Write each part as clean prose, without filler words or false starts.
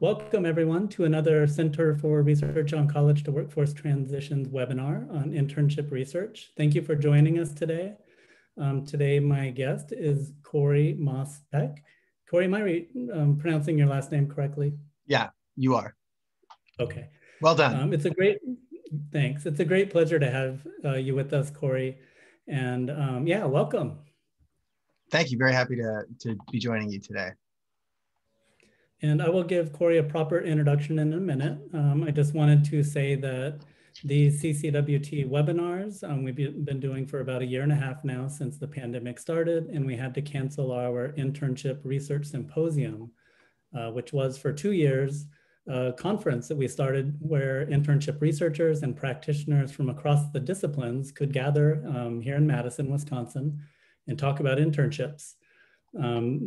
Welcome everyone to another Center for Research on College to Workforce Transitions webinar on internship research. Thank you for joining us today. Today my guest is Corey Pech. Corey, am I pronouncing your last name correctly? Yeah, you are. Okay. Well done. Thanks. It's a great pleasure to have you with us, Corey. And yeah, welcome. Thank you. Very happy to be joining you today. And I will give Corey a proper introduction in a minute. I just wanted to say that these CCWT webinars we've been doing for about 1.5 years now since the pandemic started, and we had to cancel our internship research symposium, which was for 2 years, a conference that we started where internship researchers and practitioners from across the disciplines could gather here in Madison, Wisconsin, and talk about internships.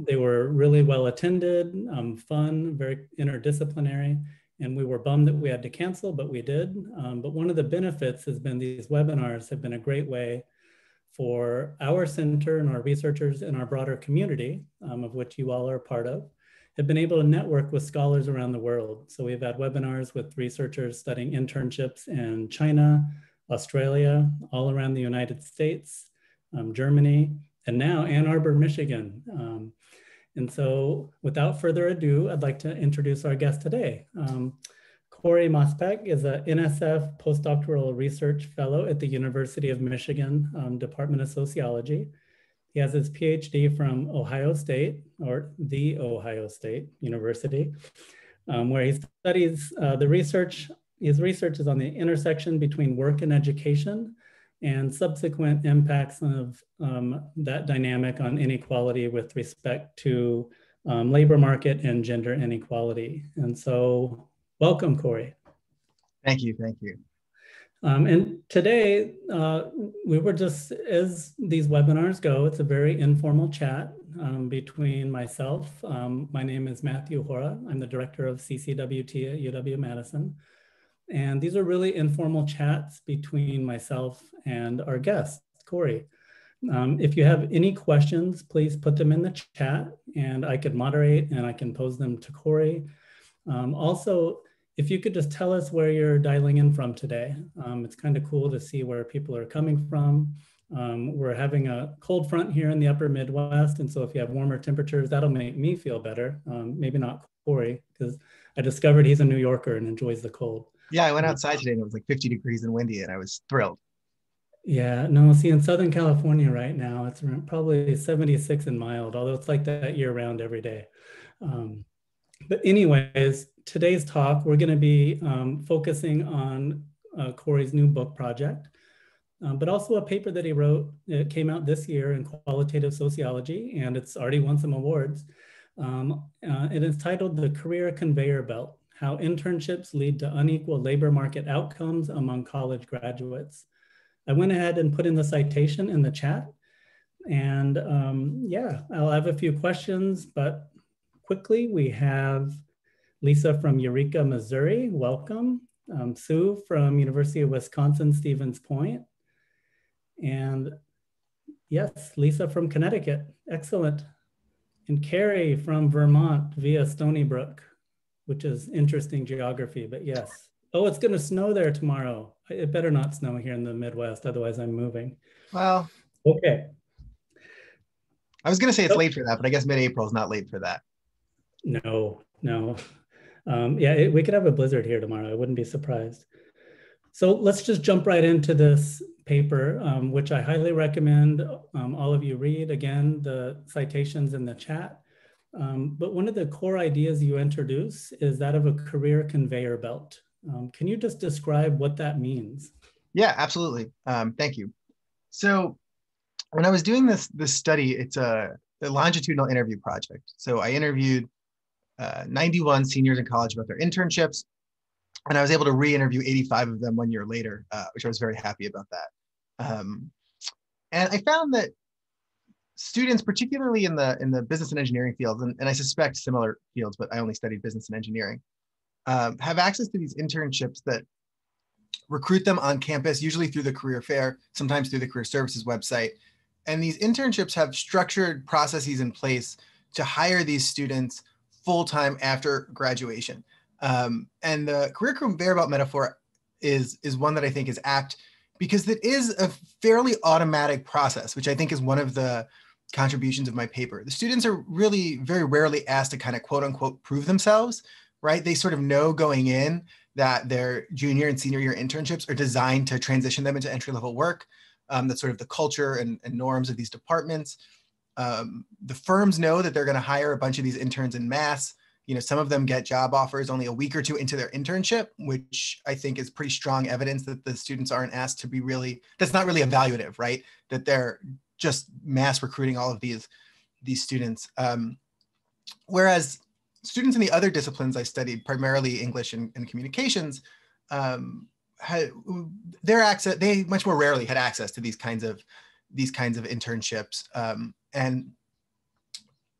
They were really well attended, fun, very interdisciplinary, and we were bummed that we had to cancel, but we did. But one of the benefits has been these webinars have been a great way for our center and our researchers in our broader community, of which you all are a part of, have been able to network with scholars around the world. So we've had webinars with researchers studying internships in China, Australia, all around the United States, Germany, and now Ann Arbor, Michigan. And so without further ado, I'd like to introduce our guest today. Corey Pech is a NSF postdoctoral research fellow at the University of Michigan Department of Sociology. He has his PhD from Ohio State, or the Ohio State University, where he studies his research is on the intersection between work and education and subsequent impacts of that dynamic on inequality with respect to labor market and gender inequality. And so welcome, Corey. Thank you, thank you. And today, we were just, as these webinars go, it's a very informal chat between myself. My name is Matthew Hora. I'm the director of CCWT at UW-Madison. And these are really informal chats between myself and our guest, Corey. If you have any questions, please put them in the chat and I could moderate and I can pose them to Corey. Also, if you could just tell us where you're dialing in from today. It's kind of cool to see where people are coming from. We're having a cold front here in the upper Midwest. And so if you have warmer temperatures, that'll make me feel better. Maybe not Corey, because I discovered he's a New Yorker and enjoys the cold. Yeah, I went outside today and it was like 50 degrees and windy and I was thrilled. Yeah, no, see in Southern California right now, it's probably 76 and mild, although it's like that year round every day. But anyways, today's talk, we're going to be focusing on Corey's new book project, but also a paper that he wrote. It came out this year in Qualitative Sociology, and it's already won some awards. It is titled The Career Conveyor Belt: How Internships Lead to Unequal Labor Market Outcomes Among College Graduates. I went ahead and put in the citation in the chat. And yeah, I'll have a few questions, but quickly we have Lisa from Eureka, Missouri, welcome. Sue from University of Wisconsin, Stevens Point. And yes, Lisa from Connecticut, excellent. And Carrie from Vermont via Stony Brook, which is interesting geography, but yes. Oh, it's gonna snow there tomorrow. It better not snow here in the Midwest, otherwise I'm moving. Well, okay. I was gonna say it's late for that, but I guess mid-April is not late for that. No. Yeah, we could have a blizzard here tomorrow. I wouldn't be surprised. So let's just jump right into this paper, which I highly recommend all of you read. Again, the citations in the chat. But one of the core ideas you introduce is that of a career conveyor belt. Can you just describe what that means? Yeah, absolutely. Thank you. So when I was doing this study, it's a longitudinal interview project. So I interviewed 91 seniors in college about their internships, and I was able to re-interview 85 of them 1 year later, which I was very happy about that. And I found that students, particularly in the business and engineering fields, and I suspect similar fields, but I only studied business and engineering, have access to these internships that recruit them on campus, usually through the career fair, sometimes through the career services website. And these internships have structured processes in place to hire these students full-time after graduation. And the career conveyor belt metaphor is one that I think is apt because it is a fairly automatic process, which I think is one of the contributions of my paper. The students are really very rarely asked to kind of quote unquote prove themselves, right? They sort of know going in that their junior and senior year internships are designed to transition them into entry-level work. That's sort of the culture and norms of these departments. The firms know that they're going to hire a bunch of these interns en masse. You know, some of them get job offers only a week or two into their internship, which I think is pretty strong evidence that the students aren't asked to be really, that's not really evaluative, right? That they're just mass recruiting all of these students. Whereas students in the other disciplines I studied, primarily English and communications, they much more rarely had access to these kinds of internships. And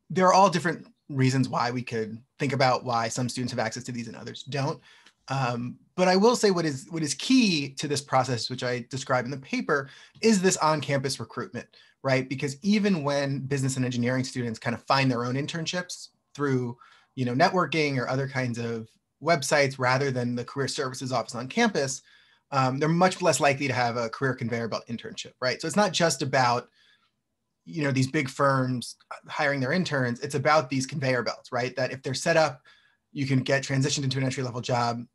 there are all different reasons why we could think about why some students have access to these and others don't. But I will say what is key to this process, which I describe in the paper, is this on-campus recruitment, right? Because even when business and engineering students kind of find their own internships through, you know, networking or other kinds of websites rather than the career services office on campus, they're much less likely to have a career conveyor belt internship, right? So it's not just about, you know, these big firms hiring their interns, it's about these conveyor belts, right? That if they're set up, you can get transitioned into an entry-level job.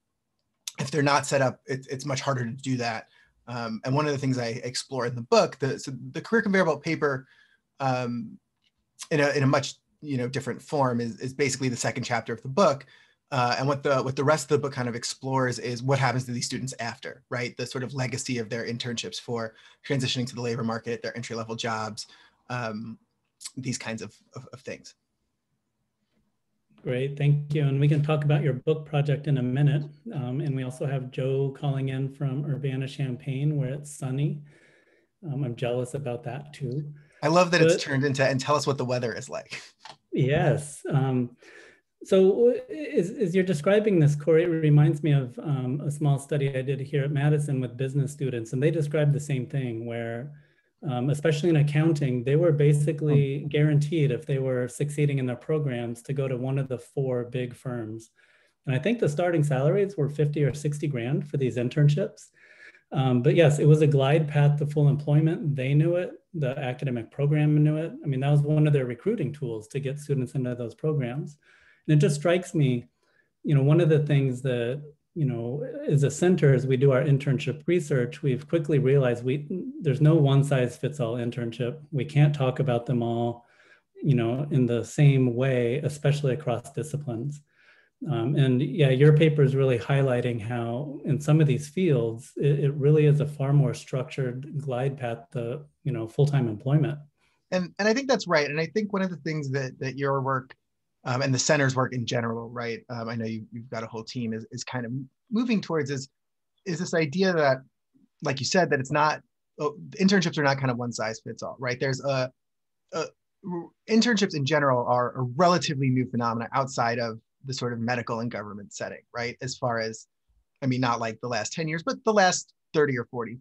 If they're not set up, it's much harder to do that. And one of the things I explore in the book, so the career conveyor belt paper, in a much, you know, different form is basically the second chapter of the book. And what the rest of the book kind of explores is what happens to these students after, right? The sort of legacy of their internships for transitioning to the labor market, their entry-level jobs, these kinds of things. Great, thank you. And we can talk about your book project in a minute. And we also have Joe calling in from Urbana-Champaign, where it's sunny. I'm jealous about that too. I love that it's turned into, and tell us what the weather is like. Yes. So as you're describing this, Corey, it reminds me of a small study I did here at Madison with business students, and they described the same thing where, especially in accounting, they were basically guaranteed if they were succeeding in their programs to go to one of the 4 big firms. And I think the starting salaries were 50 or 60 grand for these internships. But yes, it was a glide path to full employment. They knew it. The academic program knew it. I mean, that was one of their recruiting tools to get students into those programs. And it just strikes me, you know, one of the things that, you know, as a center, as we do our internship research, we've quickly realized there's no one size fits all internship. We can't talk about them all, you know, in the same way, especially across disciplines. And yeah, your paper is really highlighting how in some of these fields, it really is a far more structured glide path to, you know, full-time employment. And I think that's right. And I think one of the things that your work and the center's work in general, right? I know you've got a whole team is kind of moving towards is this idea that, like you said, that it's not, internships are not kind of one size fits all, right? There's internships in general are a relatively new phenomenon outside of the sort of medical and government setting, right? As far as, I mean, not like the last 10 years, but the last 30 or 40.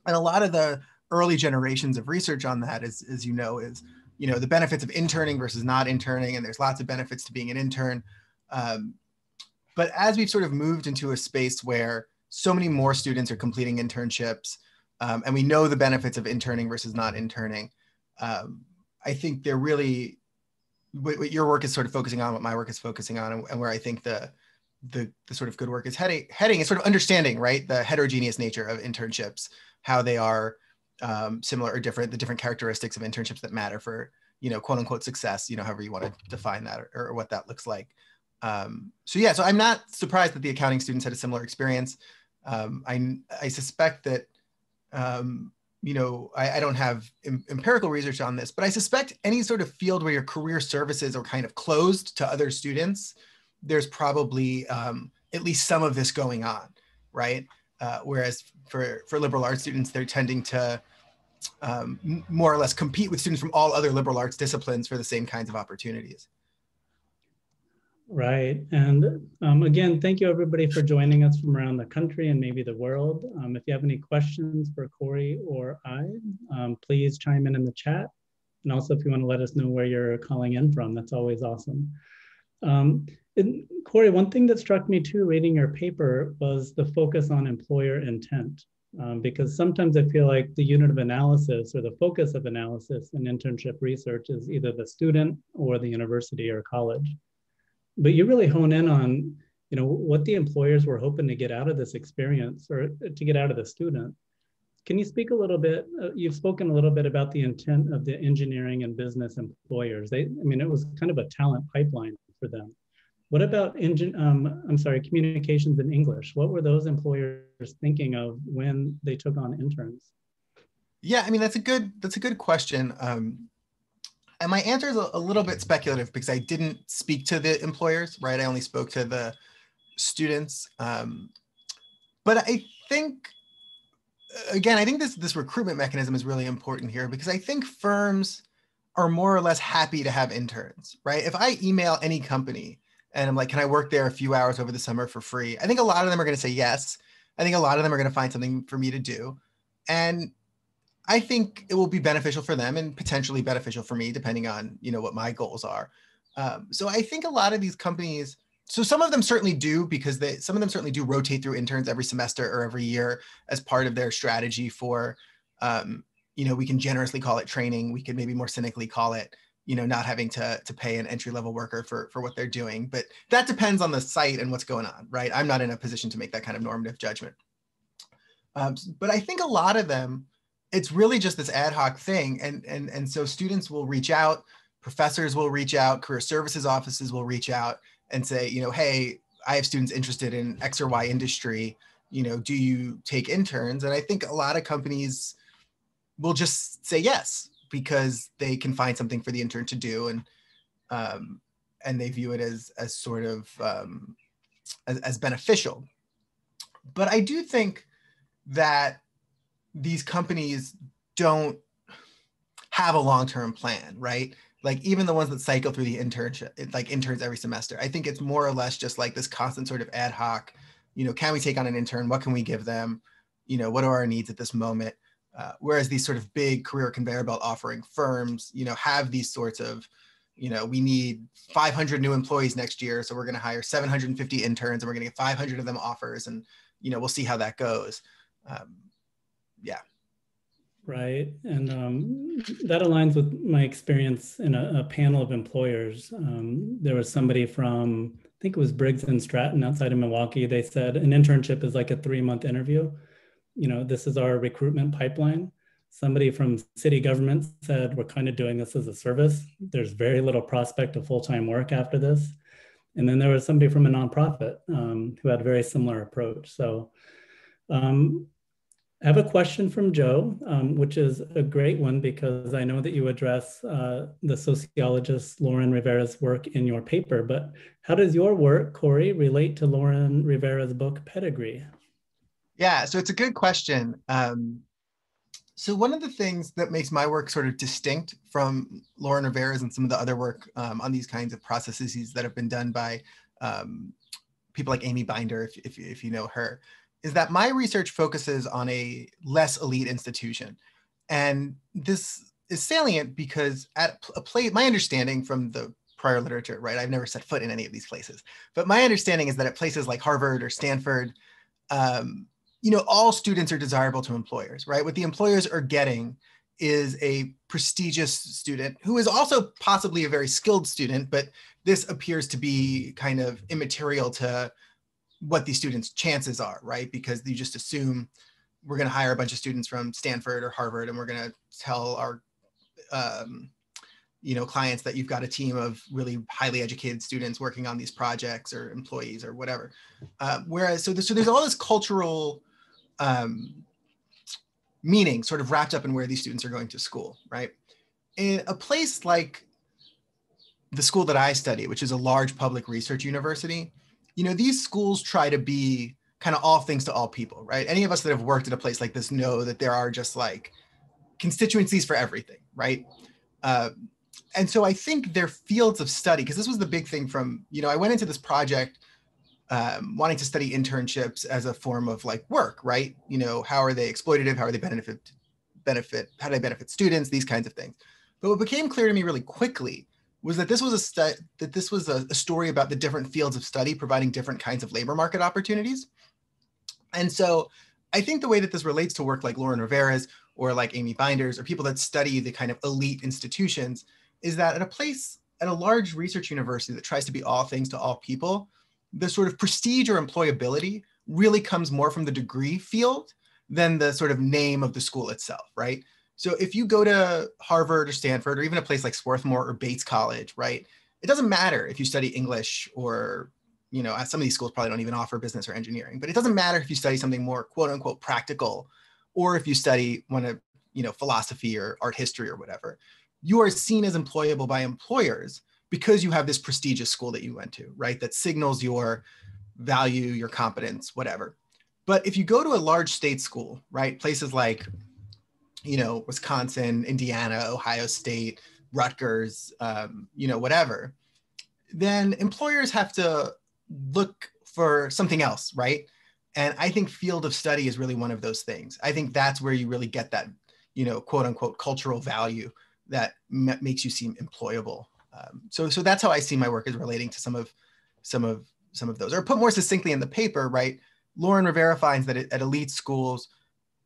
And a lot of the early generations of research on that is, as you know, the benefits of interning versus not interning, and there's lots of benefits to being an intern. But as we've sort of moved into a space where so many more students are completing internships, and we know the benefits of interning versus not interning, I think they're really, what your work is sort of focusing on, what my work is focusing on, and where I think the sort of good work is heading is sort of understanding, right, the heterogeneous nature of internships, how they are similar or different, the different characteristics of internships that matter for, you know, quote unquote success, you know, however you want to define that or what that looks like. So yeah, so I'm not surprised that the accounting students had a similar experience. I suspect that, you know, I don't have empirical research on this, but I suspect any sort of field where your career services are kind of closed to other students, there's probably at least some of this going on, right? Whereas for liberal arts students, they're tending to more or less compete with students from all other liberal arts disciplines for the same kinds of opportunities. Right. And again, thank you everybody for joining us from around the country and maybe the world. If you have any questions for Corey or I, please chime in the chat. And also if you want to let us know where you're calling in from, that's always awesome. And Corey, one thing that struck me too, reading your paper, was the focus on employer intent. Because sometimes I feel like the unit of analysis or the focus of analysis in internship research is either the student or the university or college. But you really hone in on, what the employers were hoping to get out of this experience or to get out of the student. Can you speak a little bit? You've spoken a little bit about the intent of the engineering and business employers. It was kind of a talent pipeline for them. What about communications in English? What were those employers thinking of when they took on interns? Yeah, I mean, that's a good question. And my answer is a little bit speculative because I didn't speak to the employers, right? I only spoke to the students. But I think, again, I think this recruitment mechanism is really important here because I think firms are more or less happy to have interns, right? If I email any company and I'm like, can I work there a few hours over the summer for free? I think a lot of them are going to say yes. I think a lot of them are going to find something for me to do. And I think it will be beneficial for them and potentially beneficial for me, depending on, what my goals are. So I think a lot of these companies, so some of them certainly do because some of them certainly do rotate through interns every semester or every year as part of their strategy for, we can generously call it training. We could maybe more cynically call it, not having to pay an entry-level worker for what they're doing. But that depends on the site and what's going on, right? I'm not in a position to make that kind of normative judgment. But I think a lot of them, it's really just this ad hoc thing. And so students will reach out, professors will reach out, career services offices will reach out and say, hey, I have students interested in X or Y industry, do you take interns? And I think a lot of companies will just say yes, because they can find something for the intern to do. And they view it as sort of as beneficial. But I do think that these companies don't have a long-term plan, right? Like even the ones that cycle through the internship, like interns every semester, I think it's more or less just like this constant sort of ad hoc, can we take on an intern? What can we give them? What are our needs at this moment? Whereas these sort of big career conveyor belt offering firms, have these sorts of, we need 500 new employees next year. So we're going to hire 750 interns and we're going to get 500 of them offers. And, we'll see how that goes. Yeah. Right. And that aligns with my experience in a panel of employers. There was somebody from, I think it was Briggs and Stratton outside of Milwaukee. They said an internship is like a 3-month interview. This is our recruitment pipeline. Somebody from city government said, we're kind of doing this as a service. There's very little prospect of full-time work after this. And then there was somebody from a nonprofit who had a very similar approach. So I have a question from Joe, which is a great one because I know that you address the sociologist Lauren Rivera's work in your paper, but how does your work, Corey, relate to Lauren Rivera's book, Pedigree? Yeah, so it's a good question. So one of the things that makes my work sort of distinct from Lauren Rivera's and some of the other work on these kinds of processes that have been done by people like Amy Binder, if you know her, is that my research focuses on a less elite institution. And this is salient because at a place, my understanding from the prior literature, right, I've never set foot in any of these places, but my understanding is that at places like Harvard or Stanford, all students are desirable to employers, right? What the employers are getting is a prestigious student who is also possibly a very skilled student, but this appears to be kind of immaterial to what these students' chances are, right? Because you just assume we're going to hire a bunch of students from Stanford or Harvard, and we're going to tell our, clients that you've got a team of really highly educated students working on these projects or employees or whatever. Whereas, so there's all this cultural meaning sort of wrapped up in where these students are going to school, right? In a place like the school that I study, which is a large public research university, these schools try to be kind of all things to all people, right? Any of us that have worked at a place like this know that there are just like constituencies for everything, right? And so I think their fields of study, because this was the big thing from, I went into this project wanting to study internships as a form of like work, right? How are they exploitative? How are they how do they benefit students? These kinds of things. But what became clear to me really quickly was that this was a story about the different fields of study providing different kinds of labor market opportunities. And so I think the way that this relates to work like Lauren Rivera's or like Amy Binder's or people that study the kind of elite institutions is that at a large research university that tries to be all things to all people, the sort of prestige or employability really comes more from the degree field than the sort of name of the school itself, right? So if you go to Harvard or Stanford or even a place like Swarthmore or Bates College, right? It doesn't matter if you study English or, some of these schools probably don't even offer business or engineering, but it doesn't matter if you study something more quote unquote practical, or if you study philosophy or art history or whatever. You are seen as employable by employers because you have this prestigious school that you went to, right? That signals your value, your competence, whatever. But if you go to a large state school, right? Places like, Wisconsin, Indiana, Ohio State, Rutgers, whatever, then employers have to look for something else, right? And I think field of study is really one of those things. I think that's where you really get that, quote unquote, cultural value that makes you seem employable. So that's how I see my work as relating to some of those. Or put more succinctly in the paper, right? Lauren Rivera finds that at elite schools,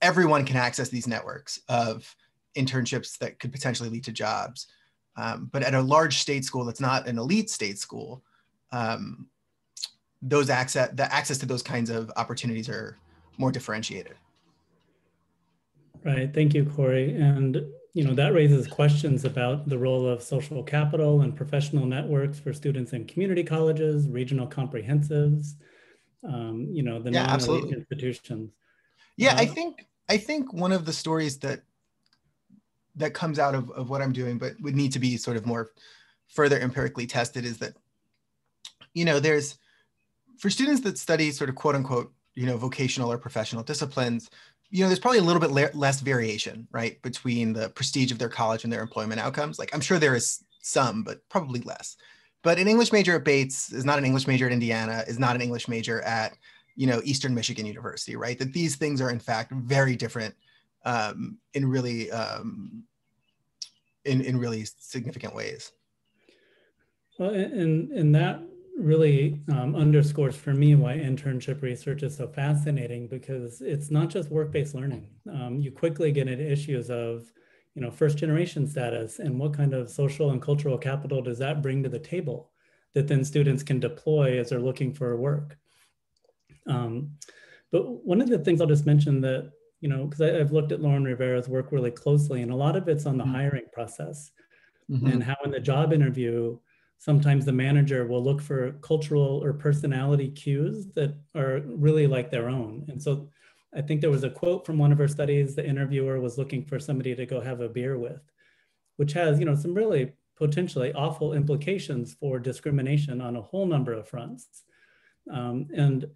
everyone can access these networks of internships that could potentially lead to jobs. But at a large state school that's not an elite state school, the access to those kinds of opportunities are more differentiated. Right. Thank you, Corey. And that raises questions about the role of social capital and professional networks for students in community colleges, regional comprehensives, the non-elite absolutely. institutions. Yeah, I think one of the stories that comes out of what I'm doing, but would need to be sort of more further empirically tested, is that, there's, for students that study sort of quote unquote, vocational or professional disciplines, there's probably a little bit less variation, right, between the prestige of their college and their employment outcomes. Like, I'm sure there is some, but probably less. But an English major at Bates is not an English major at Indiana, is not an English major at, Eastern Michigan University, right? That these things are in fact very different in really significant ways. Well, and that really underscores for me why internship research is so fascinating, because it's not just work-based learning. You quickly get into issues of, first generation status and what kind of social and cultural capital does that bring to the table that then students can deploy as they're looking for work. But one of the things I'll just mention that, because I've looked at Lauren Rivera's work really closely, and a lot of it's on the hiring process and how in the job interview, sometimes the manager will look for cultural or personality cues that are really like their own. And so I think there was a quote from one of her studies, the interviewer was looking for somebody to go have a beer with, which has, some really potentially awful implications for discrimination on a whole number of fronts. And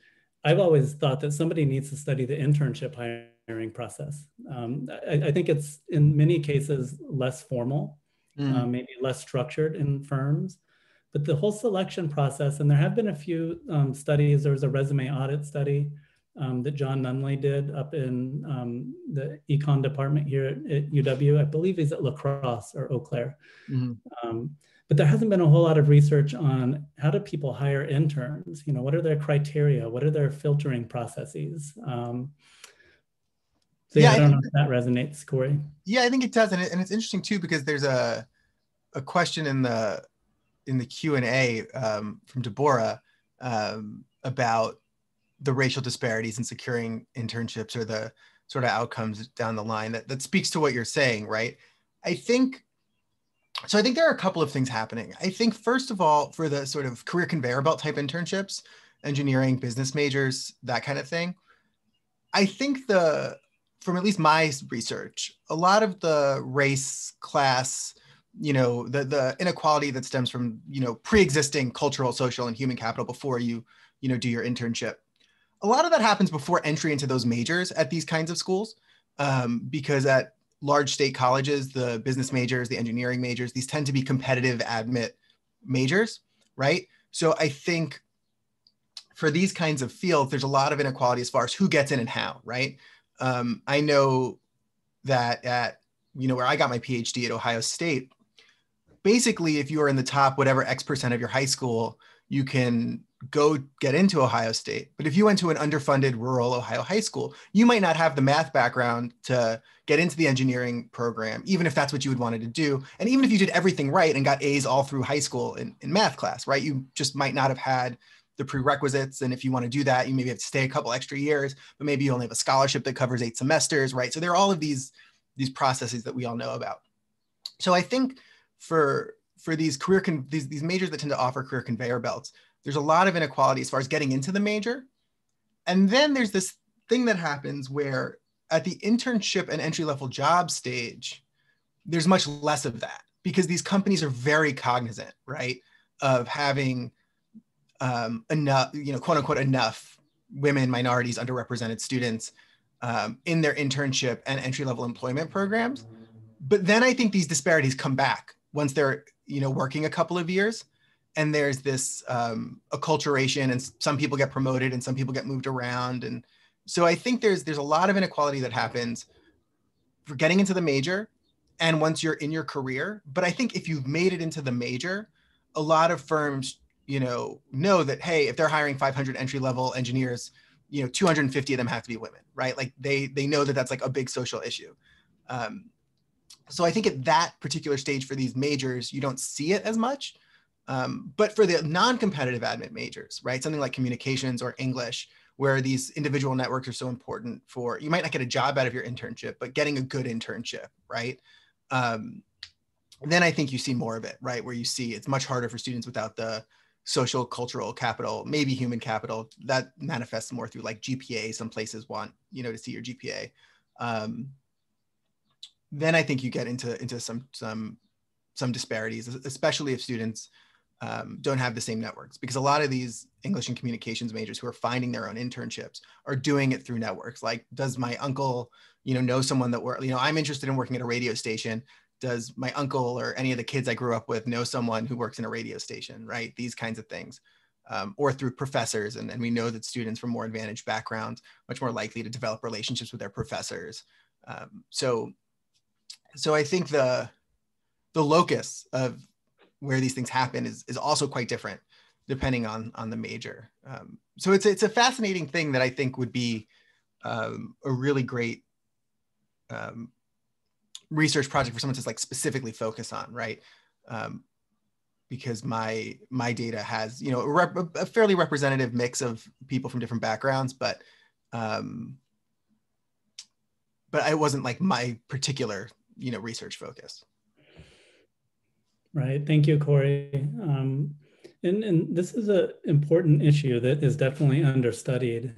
I've always thought that somebody needs to study the internship hiring process. I think it's in many cases less formal, maybe less structured in firms, but the whole selection process, and there have been a few studies. There was a resume audit study that John Nunley did up in the econ department here at UW. I believe he's at La Crosse or Eau Claire. But there hasn't been a whole lot of research on how do people hire interns? What are their criteria? What are their filtering processes? So yeah, I don't know if that resonates, Corey. Yeah, I think it does. And it's interesting too, because there's a question in the Q&A from Deborah about the racial disparities in securing internships or the sort of outcomes down the line that speaks to what you're saying, right? I think there are a couple of things happening. I think, first of all, for the sort of career conveyor belt type internships, engineering, business majors, that kind of thing, I think from at least my research, a lot of the race, class, the inequality that stems from, pre-existing cultural, social, and human capital before you do your internship. A lot of that happens before entry into those majors at these kinds of schools, because at large state colleges, the business majors, the engineering majors, these tend to be competitive admit majors, right? So I think for these kinds of fields, there's a lot of inequality as far as who gets in and how, right? I know that at, where I got my PhD at Ohio State, basically, if you are in the top whatever X percent of your high school, you can go get into Ohio State. But if you went to an underfunded rural Ohio high school, you might not have the math background to get into the engineering program, even if that's what you would wanted to do. And even if you did everything right and got A's all through high school in math class, right? You just might not have had the prerequisites. And if you want to do that, you maybe have to stay a couple extra years, but maybe you only have a scholarship that covers 8 semesters, right? So there are all of these processes that we all know about. So I think for these these majors that tend to offer career conveyor belts, there's a lot of inequality as far as getting into the major. And then there's this thing that happens where at the internship and entry-level job stage, there's much less of that because these companies are very cognizant, right, of having enough, quote unquote, enough women, minorities, underrepresented students in their internship and entry-level employment programs. But then I think these disparities come back once they're, working a couple of years, and there's this acculturation, and some people get promoted and some people get moved around. And so I think there's a lot of inequality that happens for getting into the major and once you're in your career. But I think if you've made it into the major, a lot of firms, know that, hey, if they're hiring 500 entry-level engineers, 250 of them have to be women, right? Like they know that that's like a big social issue. So I think at that particular stage for these majors, you don't see it as much. But for the non-competitive admit majors, right? Something like communications or English, where these individual networks are so important for, you might not get a job out of your internship, but getting a good internship, right? Then I think you see more of it, right? Where you see it's much harder for students without the social, cultural capital, maybe human capital, that manifests more through like GPA. Some places want, to see your GPA. Then I think you get into some disparities, especially if students don't have the same networks, because a lot of these English and communications majors who are finding their own internships are doing it through networks. Like, does my uncle, know someone that I'm interested in working at a radio station. Does my uncle or any of the kids I grew up with know someone who works in a radio station, right? These kinds of things. Or through professors. And we know that students from more advantaged backgrounds, much more likely to develop relationships with their professors. So I think the locus of where these things happen is also quite different depending on the major. So it's a fascinating thing that I think would be a really great research project for someone to like specifically focus on, right? Because my data has, a fairly representative mix of people from different backgrounds, but it wasn't like my particular, research focus. Right. Thank you, Corey. And this is an important issue that is definitely understudied.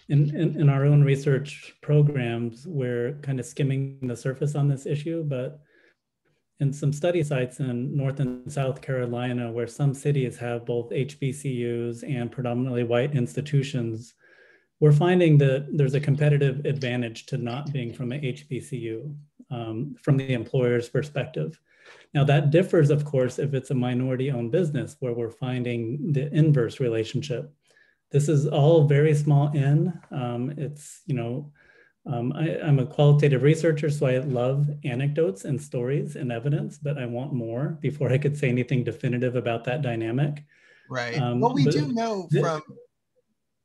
In our own research programs, we're kind of skimming the surface on this issue, but in some study sites in North and South Carolina, where some cities have both HBCUs and predominantly white institutions, we're finding that there's a competitive advantage to not being from a HBCU from the employer's perspective. Now that differs, of course, if it's a minority-owned business where we're finding the inverse relationship. This is all very small n. I'm a qualitative researcher, so I love anecdotes and stories and evidence, but I want more before I could say anything definitive about that dynamic. Right. Well, we do know from,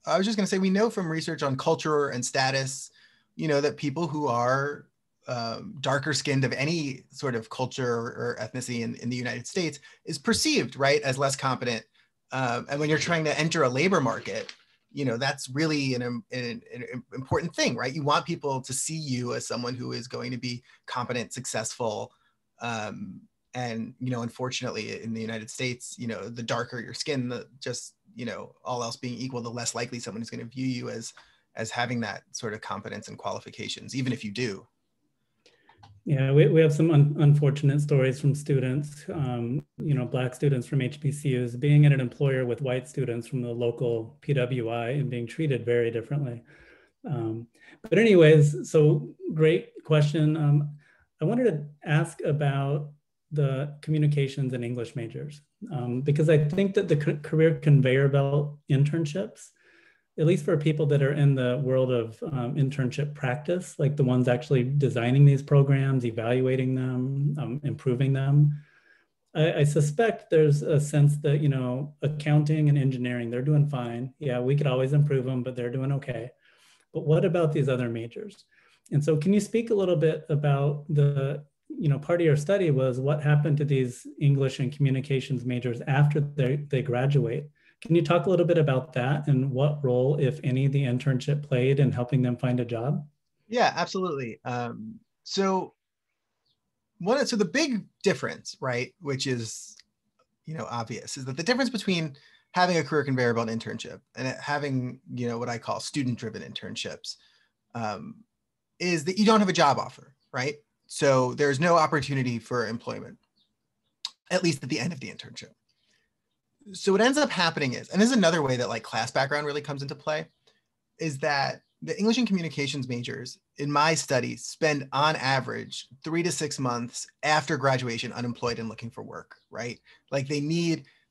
I was just going to say, we know from research on culture and status, that people who are darker skinned of any sort of culture or ethnicity in the United States is perceived, right, as less competent. And when you're trying to enter a labor market, that's really an important thing, right? You want people to see you as someone who is going to be competent, successful. And, unfortunately in the United States, the darker your skin, the just, all else being equal, the less likely someone is going to view you as having that sort of competence and qualifications, even if you do. Yeah, we have some unfortunate stories from students, Black students from HBCUs being at an employer with white students from the local PWI and being treated very differently. But anyways, so great question. I wanted to ask about the communications and English majors, because I think that the career conveyor belt internships, at least for people that are in the world of internship practice, like the ones actually designing these programs, evaluating them, improving them, I suspect there's a sense that, you know, accounting and engineering, they're doing fine. Yeah, we could always improve them, but they're doing okay. But what about these other majors? And so can you speak a little bit about the, you know, part of your study was what happened to these English and communications majors after they graduate? Can you talk a little bit about that and what role, if any, the internship played in helping them find a job? Yeah, absolutely. So so the big difference, right, which is, you know, obvious, is that the difference between having a career conveyor belt internship and having, you know, what I call student-driven internships, um, is that you don't have a job offer, right? So there's no opportunity for employment, at least at the end of the internship. So what ends up happening is, and this is another way that like class background really comes into play, is that the English and communications majors in my study spend on average 3 to 6 months after graduation unemployed and looking for work, right? Like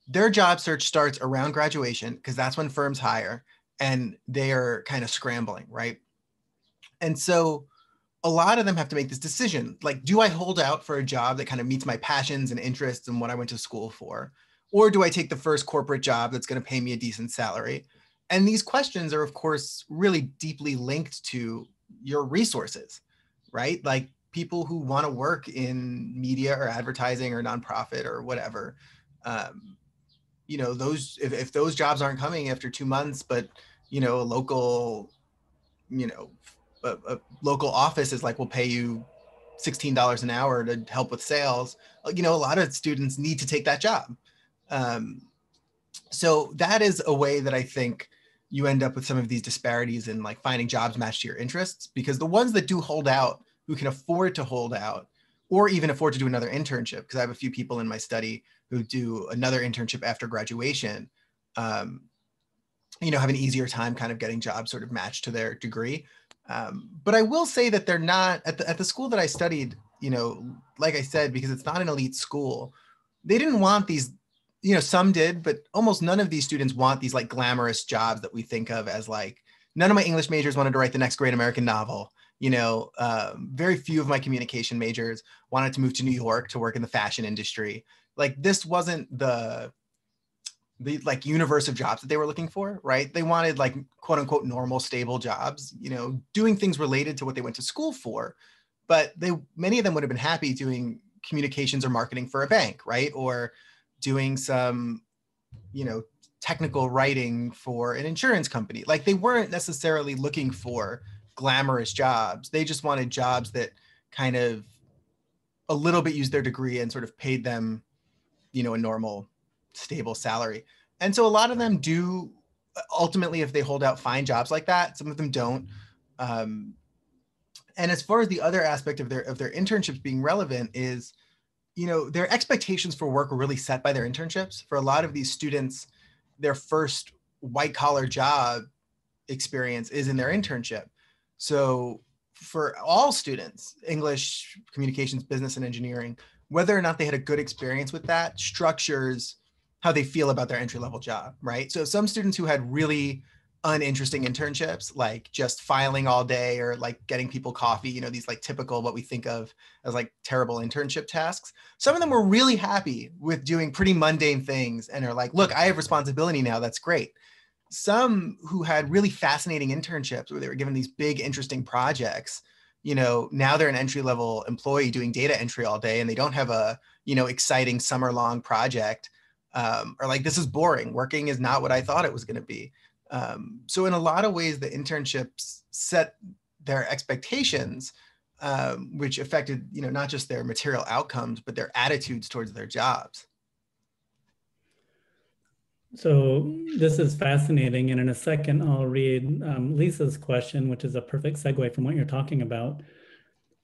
their job search starts around graduation because that's when firms hire and they are kind of scrambling, right? And so a lot of them have to make this decision, like, do I hold out for a job that kind of meets my passions and interests and what I went to school for? Or do I take the first corporate job that's going to pay me a decent salary? And these questions are, of course, really deeply linked to your resources, right? Like people who want to work in media or advertising or nonprofit or whatever, you know, if those jobs aren't coming after 2 months, but, you know, you know, a local office is like, we'll pay you $16 an hour to help with sales. You know, a lot of students need to take that job. Um, so that is a way that I think you end up with some of these disparities in like finding jobs matched to your interests, because the ones that do hold out, who can afford to hold out, or even afford to do another internship, because I have a few people in my study who do another internship after graduation, you know, have an easier time kind of getting jobs sort of matched to their degree. But I will say that they're not at the school that I studied, you know, like I said, because it's not an elite school, they didn't want these, you know, some did, but almost none of these students want these like glamorous jobs that we think of as like, none of my English majors wanted to write the next great American novel. You know, very few of my communication majors wanted to move to New York to work in the fashion industry. Like this wasn't the like universe of jobs that they were looking for, right? They wanted like quote unquote normal, stable jobs, you know, doing things related to what they went to school for. But many of them would have been happy doing communications or marketing for a bank, right? Or doing some, you know, technical writing for an insurance company. Like they weren't necessarily looking for glamorous jobs. They just wanted jobs that kind of a little bit used their degree and sort of paid them, you know, a normal, stable salary. And so a lot of them do ultimately, if they hold out, find jobs like that. Some of them don't. Um, and as far as the other aspect of their internships being relevant is, you know, their expectations for work were really set by their internships. For a lot of these students, their first white collar job experience is in their internship. So for all students, English, communications, business, and engineering, whether or not they had a good experience with that structures how they feel about their entry-level job, right? So some students who had really uninteresting internships, like just filing all day or like getting people coffee, you know, these like typical what we think of as like terrible internship tasks. Some of them were really happy with doing pretty mundane things and are like, look, I have responsibility now, that's great. Some who had really fascinating internships where they were given these big, interesting projects, you know, now they're an entry-level employee doing data entry all day and they don't have a, you know, exciting summer-long project, or like, this is boring. Working is not what I thought it was going to be. So in a lot of ways, the internships set their expectations, which affected, you know, not just their material outcomes, but their attitudes towards their jobs. So this is fascinating. And in a second, I'll read Lisa's question, which is a perfect segue from what you're talking about.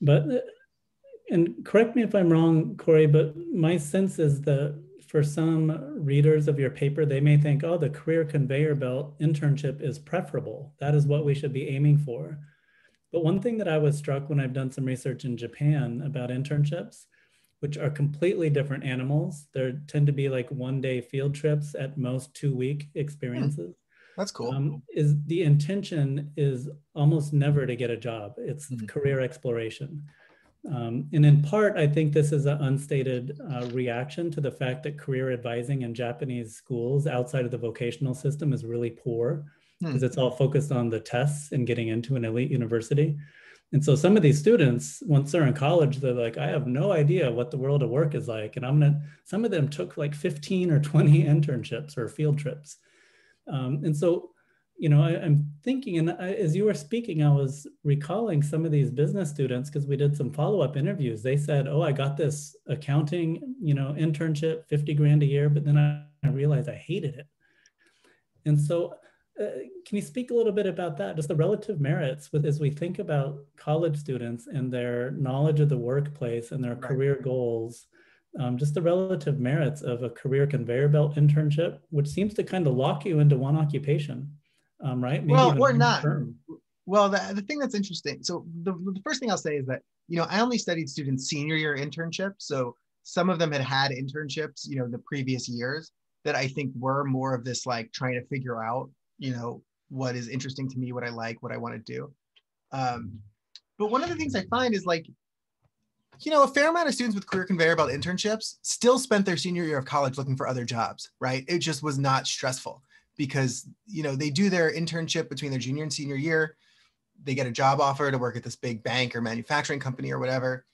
But, and correct me if I'm wrong, Corey, but my sense is that for some readers of your paper, they may think, oh, the career conveyor belt internship is preferable. That is what we should be aiming for. But one thing that I was struck when I've done some research in Japan about internships, which are completely different animals. There tend to be like 1-day field trips, at most 2-week experiences. That's cool. Is the intention is almost never to get a job. It's career exploration. And in part, I think this is an unstated reaction to the fact that career advising in Japanese schools outside of the vocational system is really poor because it's all focused on the tests and getting into an elite university. And so some of these students, once they're in college, they're like, I have no idea what the world of work is like. And some of them took like 15 or 20 internships or field trips. And so, I'm thinking, and as you were speaking, I was recalling some of these business students because we did some follow-up interviews. They said, oh, I got this accounting, internship, 50 grand a year, but then I realized I hated it. And so can you speak a little bit about that, just the relative merits as we think about college students and their knowledge of the workplace and their career goals, just the relative merits of a career conveyor belt internship, which seems to kind of lock you into one occupation, right? Maybe Well, even or one not. firm. Well, the thing that's interesting, so the first thing I'll say is that, I only studied students' senior year internships. So some of them had internships, the previous years that I think were more of this, like trying to figure out, what is interesting to me, what I like, what I want to do. But one of the things I find is like, a fair amount of students with career conveyor belt internships still spent their senior year of college looking for other jobs, right? It just was not stressful because, they do their internship between their junior and senior year. They get a job offer to work at this big bank or manufacturing company or whatever.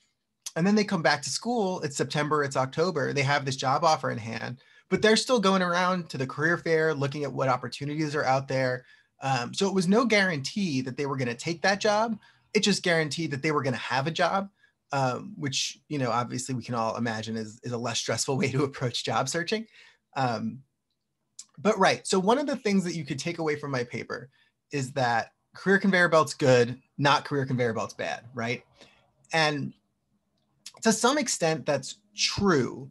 And then they come back to school. It's September, it's October. They have this job offer in hand, but they're still going around to the career fair, looking at what opportunities are out there. So it was no guarantee that they were going to take that job. It just guaranteed that they were going to have a job, which, obviously we can all imagine is a less stressful way to approach job searching. But right, so one of the things that you could take away from my paper is that career conveyor belt's good, not career conveyor belt's bad, right? And to some extent that's true,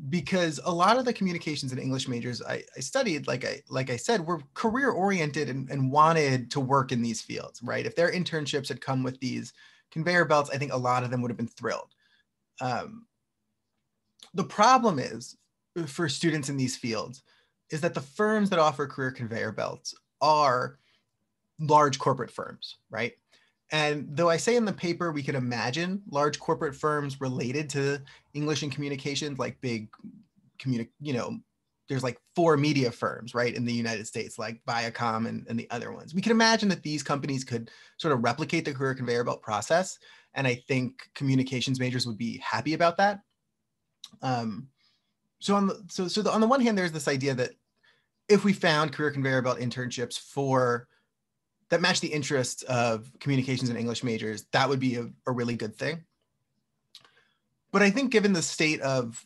because a lot of the communications and English majors I studied, like I said, were career oriented and wanted to work in these fields, right? If their internships had come with these conveyor belts, I think a lot of them would have been thrilled. The problem is for students in these fields is that the firms that offer career conveyor belts are large corporate firms, right? And though I say in the paper, we could imagine large corporate firms related to English and communications, like big, there's like 4 media firms, right, in the United States, like Viacom and the other ones. We can imagine that these companies could sort of replicate the career conveyor belt process. And I think communications majors would be happy about that. So on the one hand, there's this idea that if we found career conveyor belt internships that match the interests of communications and English majors, that would be a really good thing. But I think given the state of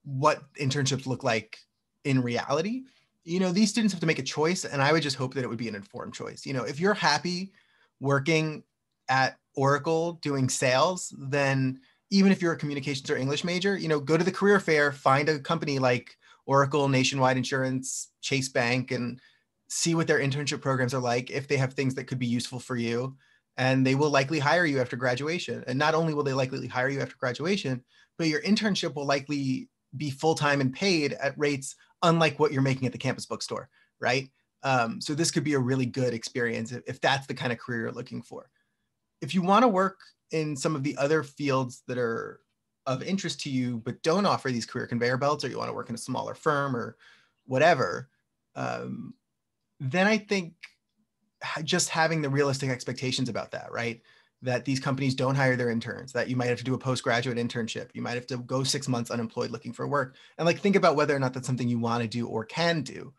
what internships look like in reality, these students have to make a choice, and I would just hope that it would be an informed choice. If you're happy working at Oracle doing sales, then even if you're a communications or English major, go to the career fair, find a company like Oracle, Nationwide Insurance, Chase Bank, and see what their internship programs are like, if they have things that could be useful for you. And they will likely hire you after graduation. And not only will they likely hire you after graduation, but your internship will likely be full-time and paid at rates unlike what you're making at the campus bookstore, right? So this could be a really good experience if that's the kind of career you're looking for. If you want to work in some of the other fields that are of interest to you, but don't offer these career conveyor belts, or you want to work in a smaller firm or whatever, then I think just having the realistic expectations about that, right? That these companies don't hire their interns, that you might have to do a postgraduate internship. You might have to go 6 months unemployed looking for work, and like think about whether or not that's something you want to do or can do.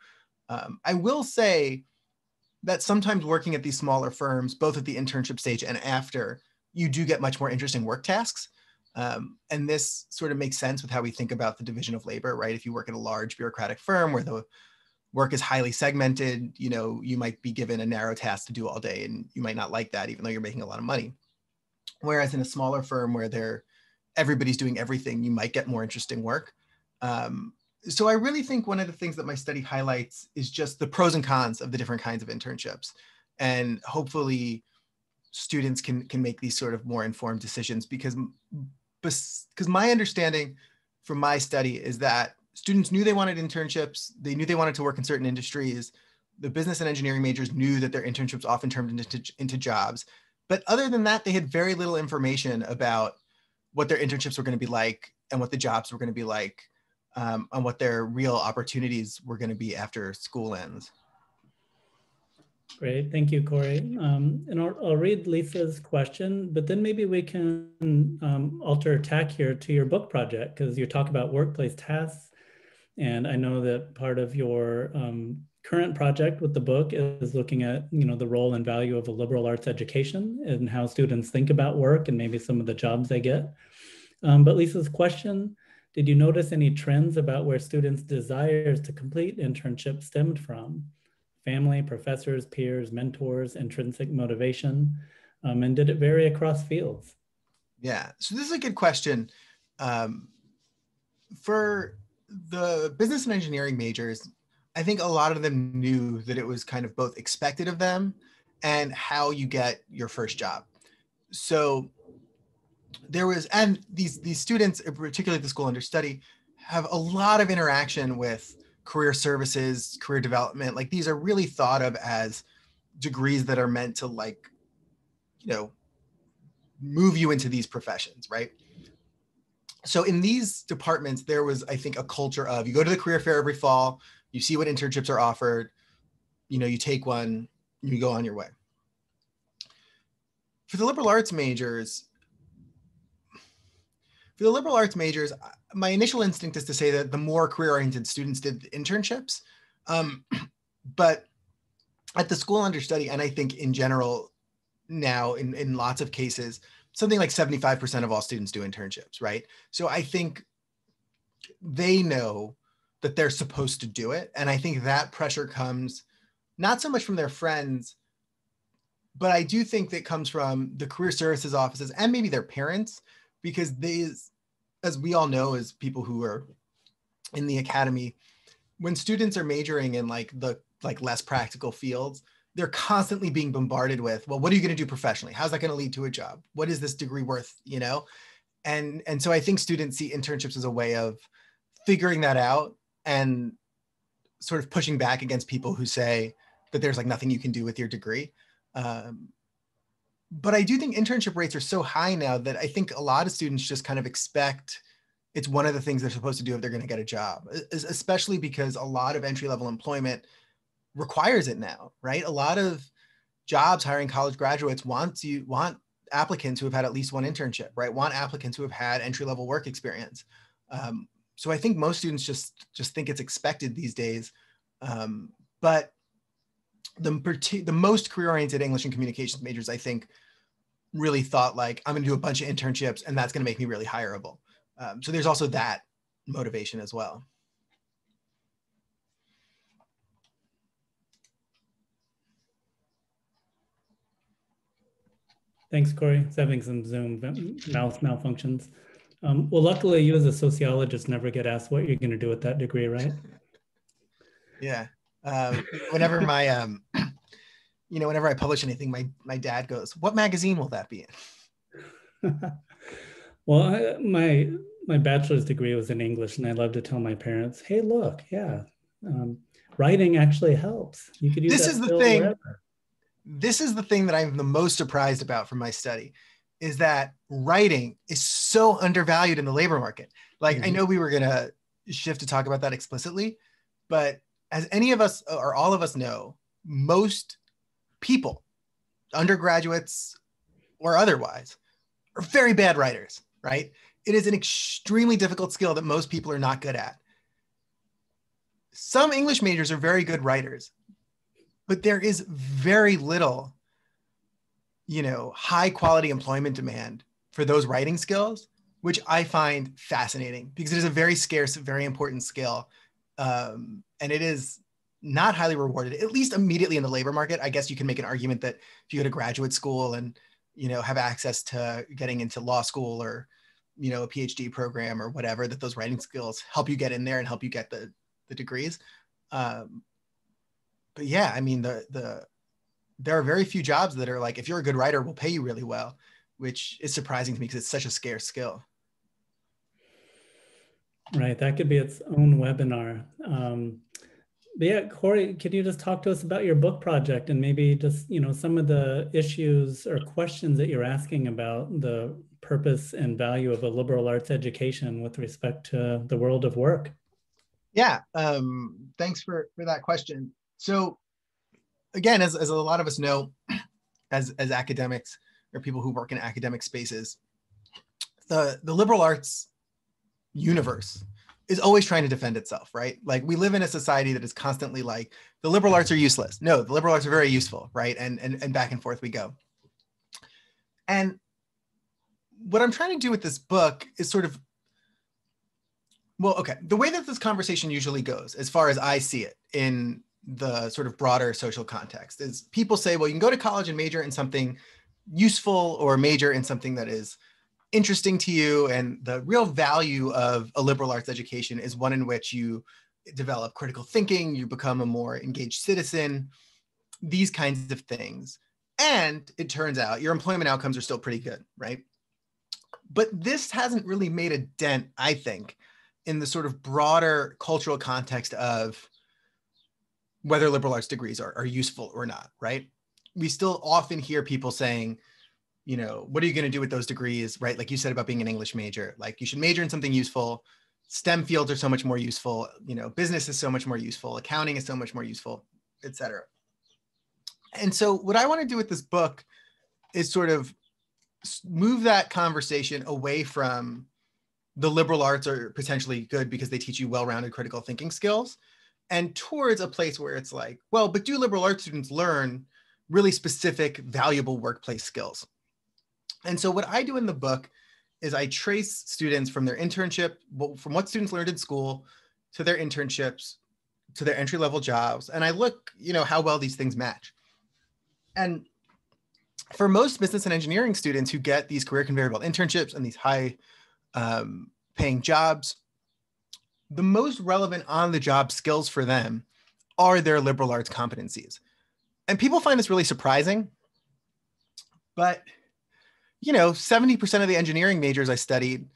I will say that sometimes working at these smaller firms, both at the internship stage and after, you do get much more interesting work tasks. And this sort of makes sense with how we think about the division of labor, right? If you work at a large bureaucratic firm where the work is highly segmented, you might be given a narrow task to do all day, and you might not like that, even though you're making a lot of money. Whereas in a smaller firm where everybody's doing everything, you might get more interesting work. So I really think one of the things that my study highlights is just the pros and cons of the different kinds of internships. And hopefully students can make these sort of more informed decisions, because my understanding from my study is that students knew they wanted internships. They knew they wanted to work in certain industries. The business and engineering majors knew that their internships often turned into jobs, But other than that, they had very little information about what their internships were going to be like and what the jobs were going to be like, and what their real opportunities were going to be after school ends. Great, thank you, Corey. And I'll read Lisa's question, but then maybe we can alter tack here to your book project, because you talk about workplace tasks. And I know that part of your current project with the book is looking at, the role and value of a liberal arts education and how students think about work and maybe some of the jobs they get. But Lisa's question, did you notice any trends about where students' desires to complete internships stemmed from? Family, professors, peers, mentors, intrinsic motivation, and did it vary across fields? Yeah, so this is a good question. For the business and engineering majors, I think a lot of them knew that it was kind of both expected of them and how you get your first job. So there was, and these students, particularly at the school under study, have a lot of interaction with career services, career development. Like these are really thought of as degrees that are meant to move you into these professions, right? So in these departments, there was, I think, a culture of you go to the career fair every fall, you see what internships are offered, you take one, you go on your way. For the liberal arts majors, my initial instinct is to say that the more career-oriented students did internships, but at the school under study, and I think in general now in lots of cases, something like 75% of all students do internships, right? So I think they know that they're supposed to do it. And I think that pressure comes not so much from their friends, but I do think that comes from the career services offices and maybe their parents, because they, as we all know, as people who are in the academy, when students are majoring in less practical fields, they're constantly being bombarded with, well, what are you going to do professionally? How's that going to lead to a job? What is this degree worth? And so I think students see internships as a way of figuring that out and sort of pushing back against people who say that there's nothing you can do with your degree. But I do think internship rates are so high now that I think a lot of students just kind of expect it's one of the things they're supposed to do if they're going to get a job, especially because a lot of entry-level employment requires it now, right? A lot of jobs hiring college graduates want applicants who have had at least one internship, right? Want applicants who have had entry-level work experience. So I think most students just think it's expected these days. But the most career-oriented English and communications majors, I think, really thought I'm going to do a bunch of internships and that's going to make me really hireable. So there's also that motivation as well. Thanks, Corey. It's having some Zoom mouse malfunctions. Well, luckily, you as a sociologist never get asked what you're going to do with that degree, right? Yeah. Whenever my, whenever I publish anything, my dad goes, "What magazine will that be in?" Well, my bachelor's degree was in English, and I love to tell my parents, "Hey, look, yeah, writing actually helps. You could use this that is the skill thing. wherever." This is the thing that I'm the most surprised about from my study, is that writing is so undervalued in the labor market. I know we were going to shift to talk about that explicitly, but as any of us or all of us know, most people, undergraduates or otherwise, are very bad writers, right? It is an extremely difficult skill that most people are not good at. Some English majors are very good writers, but there is very little, high quality employment demand for those writing skills, which I find fascinating because it is a very scarce, very important skill. And it is not highly rewarded, at least immediately in the labor market. I guess you can make an argument that if you go to graduate school and, have access to getting into law school or, a PhD program or whatever, that those writing skills help you get in there and help you get the degrees. But yeah, I mean, there are very few jobs that are if you're a good writer, we'll pay you really well, which is surprising to me because it's such a scarce skill. Right, that could be its own webinar. But yeah, Corey, could you just talk to us about your book project and maybe just, some of the issues or questions that you're asking about the purpose and value of a liberal arts education with respect to the world of work? Yeah, thanks for that question. So again, as a lot of us know, as academics or people who work in academic spaces, the liberal arts universe is always trying to defend itself, right? Like we live in a society that is constantly like, the liberal arts are useless. No, the liberal arts are very useful, right? And back and forth we go. And what I'm trying to do with this book is sort of, well, okay, the way that this conversation usually goes, as far as I see it in the sort of broader social context, is people say, well, you can go to college and major in something useful or major in something that is interesting to you. And the real value of a liberal arts education is one in which you develop critical thinking, you become a more engaged citizen, these kinds of things. And it turns out your employment outcomes are still pretty good, right? But this hasn't really made a dent, I think, in the sort of broader cultural context of whether liberal arts degrees are useful or not, right? We still often hear people saying, what are you going to do with those degrees, right? Like you said about being an English major, like you should major in something useful. STEM fields are so much more useful. Business is so much more useful. Accounting is so much more useful, et cetera. And so what I want to do with this book is sort of move that conversation away from the liberal arts are potentially good because they teach you well-rounded critical thinking skills, and towards a place where it's like, well, but do liberal arts students learn really specific, valuable workplace skills? And so what I do in the book is I trace students from their internship, from what students learned in school to their internships, to their entry-level jobs. And I look, how well these things match. And for most business and engineering students who get these career conveyor belt internships and these high paying jobs, the most relevant on-the-job skills for them are their liberal arts competencies. And people find this really surprising, but 70% of the engineering majors I studied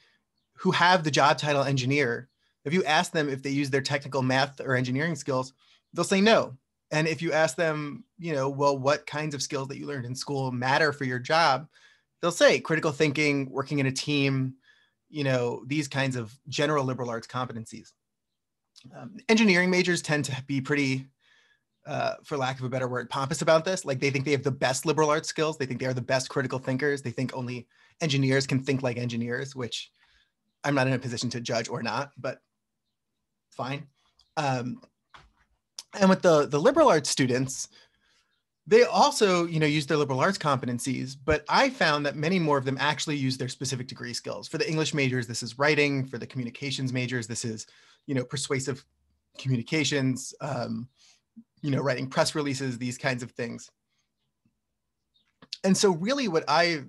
who have the job title engineer, if you ask them if they use their technical math or engineering skills, they'll say no. And if you ask them, well, what kinds of skills that you learned in school matter for your job, they'll say critical thinking, working in a team, these kinds of general liberal arts competencies. Engineering majors tend to be pretty, for lack of a better word, pompous about this. Like they think they have the best liberal arts skills. They think they are the best critical thinkers. They think only engineers can think like engineers, which I'm not in a position to judge or not, but fine. And with the liberal arts students, they also, use their liberal arts competencies, but I found that many more of them actually use their specific degree skills. For the English majors, this is writing. For the communications majors, this is, persuasive communications, writing press releases, these kinds of things. And so really what I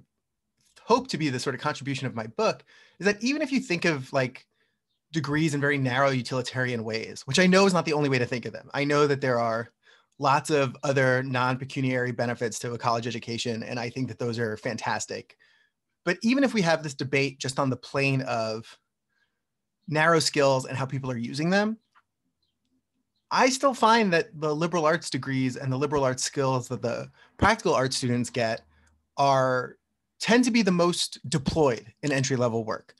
hope to be the sort of contribution of my book is that even if you think of like degrees in very narrow utilitarian ways, which I know is not the only way to think of them. I know that there are lots of other non-pecuniary benefits to a college education, and I think that those are fantastic. But even if we have this debate just on the plane of narrow skills and how people are using them, I still find that the liberal arts degrees and the liberal arts skills that the practical arts students get tend to be the most deployed in entry-level work.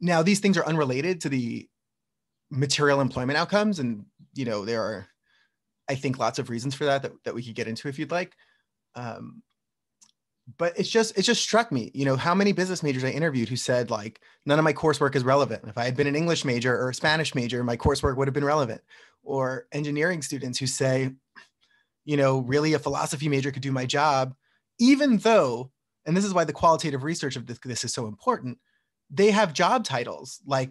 Now, these things are unrelated to the material employment outcomes, and there are, I think, lots of reasons for that we could get into if you'd like. But it just struck me, how many business majors I interviewed who said like, none of my coursework is relevant. If I had been an English major or a Spanish major, my coursework would have been relevant. Or engineering students who say, really a philosophy major could do my job, even though, and this is why the qualitative research of this is so important, they have job titles like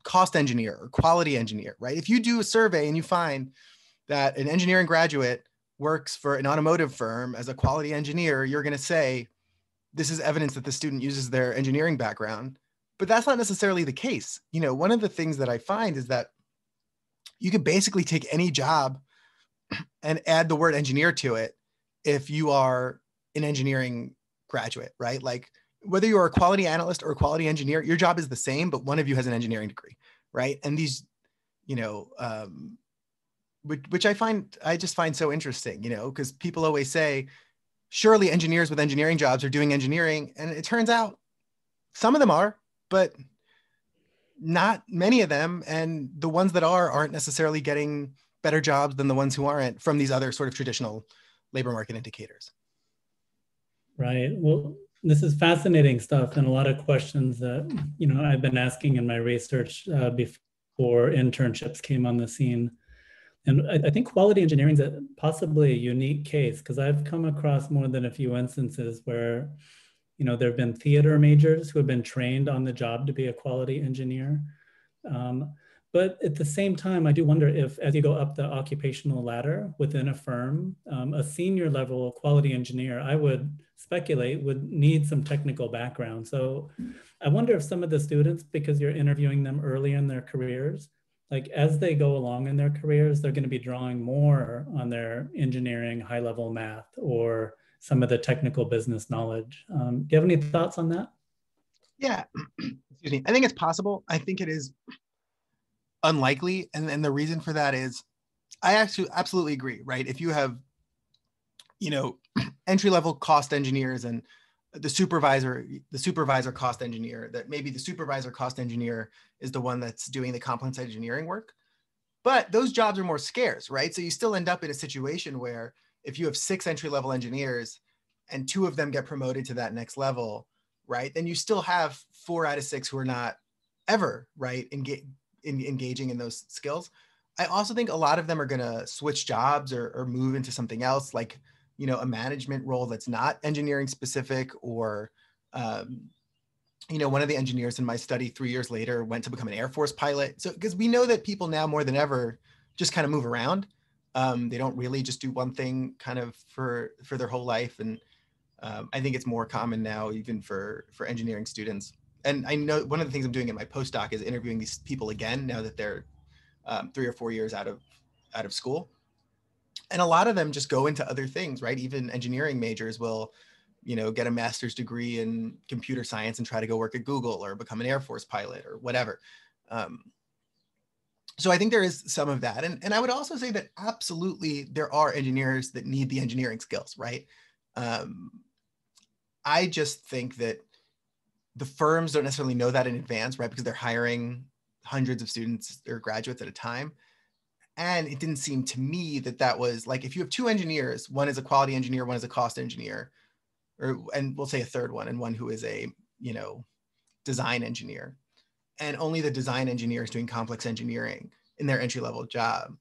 cost engineer or quality engineer, right? If you do a survey and you find that an engineering graduate works for an automotive firm as a quality engineer, you're going to say, this is evidence that the student uses their engineering background. But that's not necessarily the case. One of the things that I find is that you could basically take any job and add the word engineer to it if you are an engineering graduate, right? Like whether you're a quality analyst or a quality engineer, your job is the same, but one of you has an engineering degree, right? And these, which I just find so interesting, you know, because people always say, surely engineers with engineering jobs are doing engineering. And it turns out some of them are, but not many of them. And the ones that aren't necessarily getting better jobs than the ones who aren't from these other sort of traditional labor market indicators. Right. Well, this is fascinating stuff and a lot of questions that, you know, I've been asking in my research before internships came on the scene. And I think quality engineering is possibly a unique case because I've come across more than a few instances where, you know, there have been theater majors who have been trained on the job to be a quality engineer. But at the same time, I do wonder if as you go up the occupational ladder within a firm, a senior level quality engineer, I would speculate, would need some technical background. So I wonder if some of the students, because you're interviewing them early in their careers, like as they go along in their careers, they're going to be drawing more on their engineering, high level math, or some of the technical business knowledge. Do you have any thoughts on that? Yeah, excuse me. I think it's possible. I think it is unlikely. And the reason for that is I actually absolutely agree, right? If you have, you know, entry level cost engineers and the supervisor cost engineer, that maybe the supervisor cost engineer is the one that's doing the complex engineering work. But those jobs are more scarce, right? So you still end up in a situation where if you have 6 entry level engineers and 2 of them get promoted to that next level, right? Then you still have 4 out of 6 who are not ever, right, engaging in those skills. I also think a lot of them are going to switch jobs or move into something else, like, you know, a management role that's not engineering specific, or, you know, one of the engineers in my study 3 years later went to become an Air Force pilot. So, because we know that people now more than ever just kind of move around. They don't really just do one thing kind of for their whole life. And I think it's more common now, even for engineering students. And I know one of the things I'm doing in my postdoc is interviewing these people again now that they're 3 or 4 years out of school. And a lot of them just go into other things, right? Even engineering majors will, you know, get a master's degree in computer science and try to go work at Google or become an Air Force pilot or whatever. So I think there is some of that. And I would also say that absolutely there are engineers that need the engineering skills, right? I just think that the firms don't necessarily know that in advance, right? Because they're hiring hundreds of students or graduates at a time. And it didn't seem to me that that was like, if you have 2 engineers, one is a quality engineer, one is a cost engineer, and we'll say a third one, and one who is a, you know, design engineer, and only the design engineer is doing complex engineering in their entry level job.